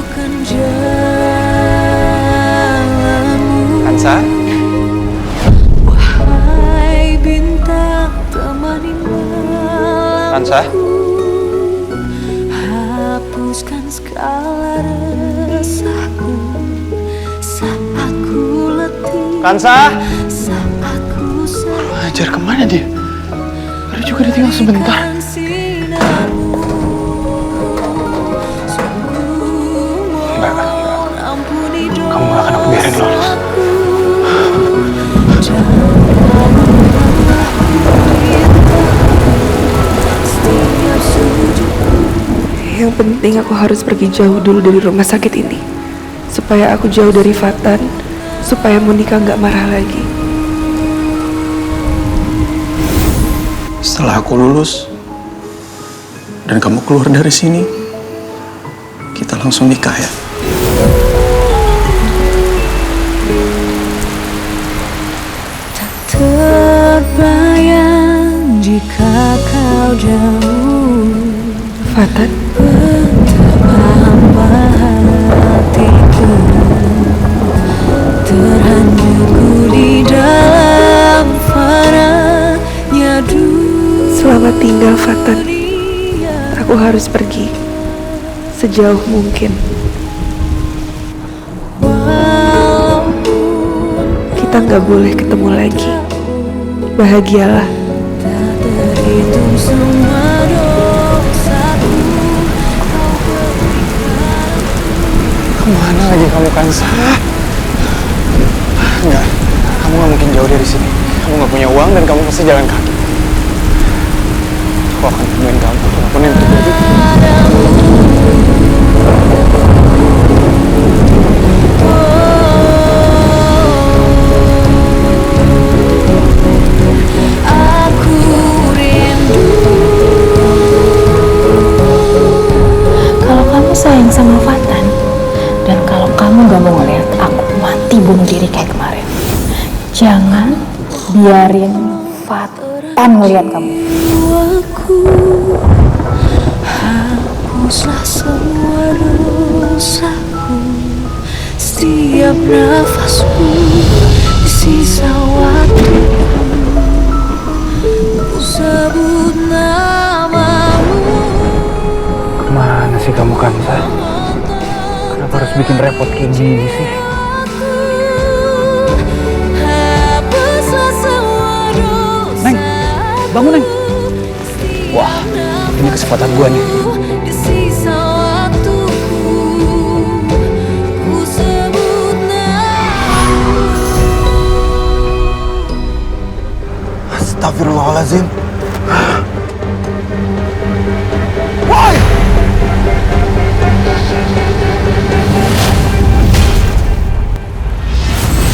Kansa? Wahai bintang temani malamku, Kansa? hapuskan segala resahku saat aku letih. Kansa? Saat aku Ajar kemana dia? Baru juga ditinggal sebentar. Kamu gak akan aku biarin lolos. Yang penting aku harus pergi jauh dulu dari rumah sakit ini. Supaya aku jauh dari Fatan, supaya Monica nggak marah lagi. Setelah aku lulus dan kamu keluar dari sini, kita langsung nikah ya. Terbayang jika kau jauh, Fatan, betapa hatiku terhanyutku di dalam fananya dunia. Selamat tinggal Fatan. Aku harus pergi sejauh mungkin. Kita nggak boleh ketemu lagi. Bahagialah. Terhitung semua dosaku. Kemana lagi kamu, Kansa? Enggak, kamu nggak mungkin jauh dari sini. Kamu nggak punya uang dan kamu pasti jalan kaki. Aku akan temuin kamu, apapun yang terjadi. Kalau kamu sayang sama Fatan, dan kalau kamu gak mau ngeliat aku mati bunuh diri kayak kemarin, jangan biarin Fatan ngeliat kamu. Aku hapuslah semua dosaku, setiap nafasku di sisa waktu, ku sebut namamu. Kemana sih kamu, Kansa? Kenapa harus bikin repot kayak gini sih? Neng, bangun Neng. Wah, ini kesempatan gua nih. Astagfirullahaladzim.